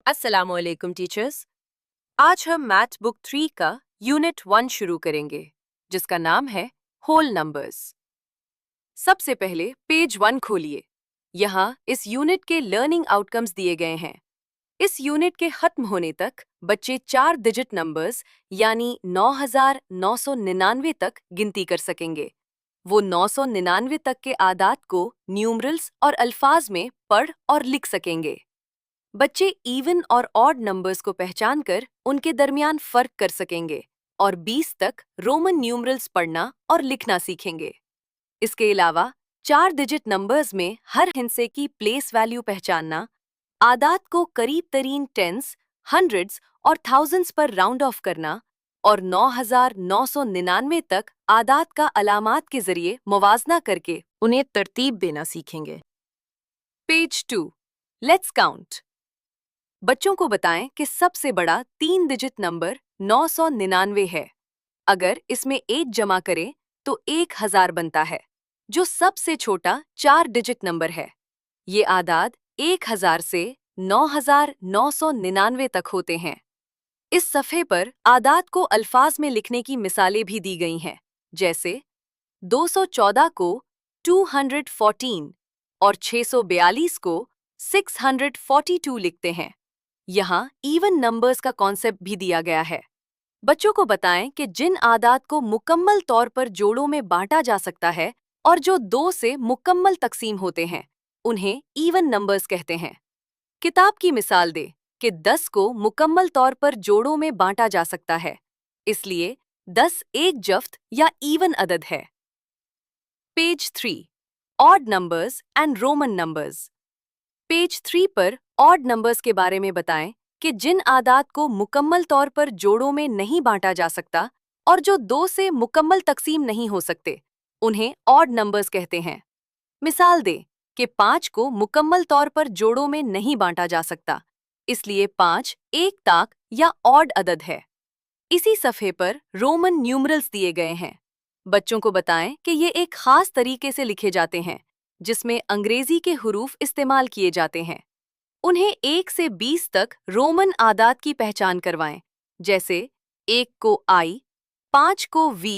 अस्सलाम वालेकुम टीचर्स। आज हम मैथ बुक 3 का यूनिट 1 शुरू करेंगे, जिसका नाम है होल नंबर्स। सबसे पहले पेज 1 खोलिए। यहाँ इस यूनिट के लर्निंग आउटकम्स दिए गए हैं। इस यूनिट के खत्म होने तक बच्चे 4 डिजिट नंबर्स यानी 9999 तक गिनती कर सकेंगे। वो 999 तक के आदात को न्यूमरल्स और अल्फाज में पढ़ और लिख सकेंगे। बच्चे इवन और ऑड नंबर्स को पहचानकर उनके दरमियान फर्क कर सकेंगे और 20 तक रोमन न्यूमरल्स पढ़ना और लिखना सीखेंगे। इसके अलावा 4 डिजिट नंबर्स में हर हिस्से की प्लेस वैल्यू पहचानना, आदात को करीब तरीन टेंस, हंड्रेड्स और थाउजेंड्स पर राउंड ऑफ करना और 9999 तक आदात का अलामात के जरिए मुवाजना करके उन्हें तरतीब देना सीखेंगे। Page 2, let's count. बच्चों को बताएं कि सबसे बड़ा 3 डिजिट नंबर 999 है। अगर इसमें 8 जमा करें तो 1000 बनता है, जो सबसे छोटा 4 डिजिट नंबर है। ये आदाद 1000 से 9999 तक होते हैं। इस सफ़े पर आदाद को अल्फाज में लिखने की मिसालें भी दी गई हैं, जैसे 214 को 214 और 642 को 642 लिखते हैं। यहाँ इवन नंबर्स का कॉन्सेप्ट भी दिया गया है। बच्चों को बताएं कि जिन आदात को मुकम्मल तौर पर जोड़ों में बांटा जा सकता है और जो 2 से मुकम्मल तकसीम होते हैं, उन्हें इवन नंबर्स कहते हैं। किताब की मिसाल दे कि 10 को मुकम्मल तौर पर जोड़ों में बांटा जा सकता है, इसलिए 10 एक जफ्त या इवन अदद है। Page 3, odd numbers and Roman numbers. Page 3 पर ऑड नंबर्स के बारे में बताएं कि जिन आदात को मुकम्मल तौर पर जोड़ों में नहीं बांटा जा सकता और जो 2 से मुकम्मल तकसीम नहीं हो सकते, उन्हें ऑड नंबर्स कहते हैं। मिसाल दें कि 5 को मुकम्मल तौर पर जोड़ों में नहीं बांटा जा सकता, इसलिए 5 एक ताक या ऑड अदद है। इसी सफ़े पर रोमन न्यूमरल्स दिए गए हैं। बच्चों को बताएं कि ये एक खास तरीके से लिखे जाते हैं, जिसमें अंग्रेजी के हुरूफ इस्तेमाल किए जाते हैं। उन्हें 1 से 20 तक रोमन आदात की पहचान करवाएं, जैसे 1 को I, 5 को V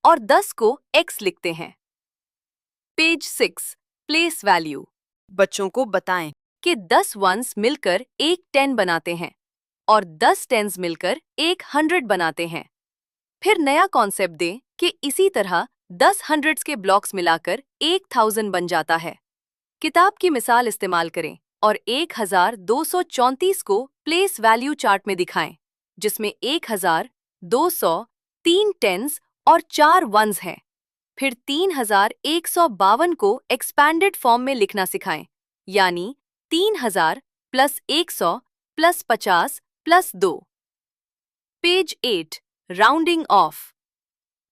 और 10 को X लिखते हैं। Page 6, place value. बच्चों को बताएं कि 10 वंस मिलकर एक 10 बनाते हैं और 10 टेंस मिलकर एक 100 बनाते हैं। फिर नया कॉन्सेप्ट दें कि इसी तरह 10 हंड्रेड्स के ब्लॉक्स मिलाकर 1000 बन जाता है। किताब की मिसाल इस्तेमाल करें और 1234 को प्लेस वैल्यू चार्ट में दिखाएं, जिसमें 1000, 200, 3 टेंस और 4 वंस हैं। फिर 3152 को एक्सपैंडेड फॉर्म में लिखना सिखाएं, यानी 3000 plus 100 plus 50 plus 2। Page 8, rounding off.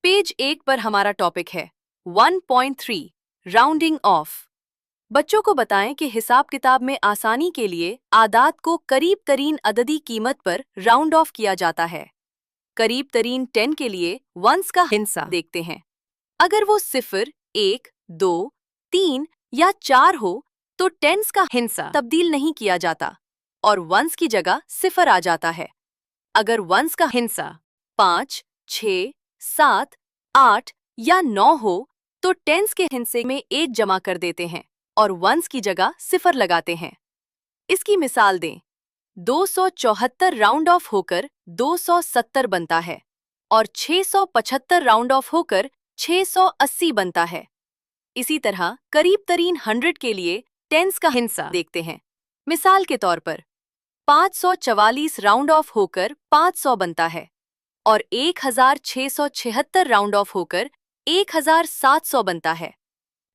Page 1 पर हमारा टॉपिक है 1.3, राउंडिंग ऑफ। बच्चों को बताएं कि हिसाब किताब में आसानी के लिए आदात को करीब तरीन अददी कीमत पर राउंड ऑफ किया जाता है। करीब तरीन 10 के लिए वंस का हिस्सा देखते हैं। अगर वो 0, 1, 2, 3 या 4 हो तो टेंस का हिस्सा तब्दील नहीं किया जाता और वंस की जगह 0 आ जाता है। अगर वंस का हिस्सा 5, 6, 7, 8 या 9 हो तो टेंस के हिस्से में 1 जमा कर देते हैं और वंस की जगह 0 लगाते हैं। इसकी मिसाल दें, 274 राउंड ऑफ होकर 270 बनता है और 675 राउंड ऑफ होकर 680 बनता है। इसी तरह करीब तरीन 100 के लिए टेंस का हिस्सा देखते हैं। मिसाल के तौर पर 544 राउंड ऑफ होकर 500 बनता है और 1676 राउंड ऑफ होकर 1700 बनता है।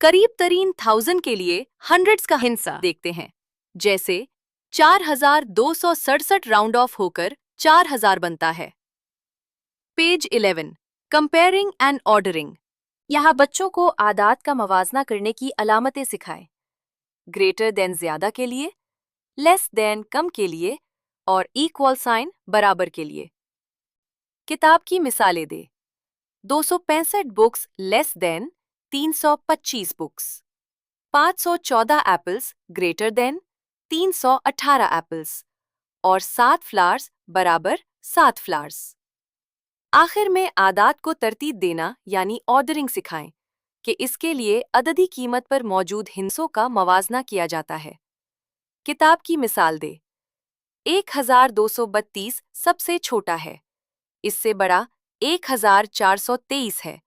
करीब तरीन 1000 के लिए हंड्रेड्स का हिस्सा देखते हैं, जैसे 4267 राउंड ऑफ होकर 4000 बनता है। Page 11, comparing and ordering. यहाँ बच्चों को आदात का मवाजना करने की अलामतें सिखाएं। ग्रेटर देन ज्यादा के लिए, लेस देन कम के लिए और इक्वल साइन बराबर के लिए। किताब की मिसालें दे। 265 books less than 325 books. 514 apples greater than 318 apples और 7 फ्लावर्स बराबर 7 फ्लावर्स। आखिर में आदात को तरतीब देना यानी ऑर्डरिंग सिखाएं कि इसके लिए अददी कीमत पर मौजूद हिस्सों का मवाजना किया जाता है। किताब की मिसाल दे। 1232 सबसे छोटा है, इससे बड़ा 1423 है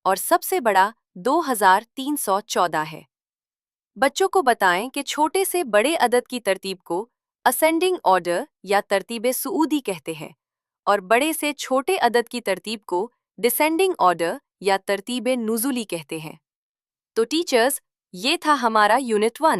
और सबसे बड़ा 2314 है। बच्चों को बताएं कि छोटे से बड़े अदद की तरतीब को असेंडिंग ऑर्डर या तरतीब सुऊदी कहते हैं और बड़े से छोटे अदद की तरतीब को डिसेंडिंग ऑर्डर या तरतीब नुज़ुली कहते हैं। तो टीचर्स, ये था हमारा यूनिट 1।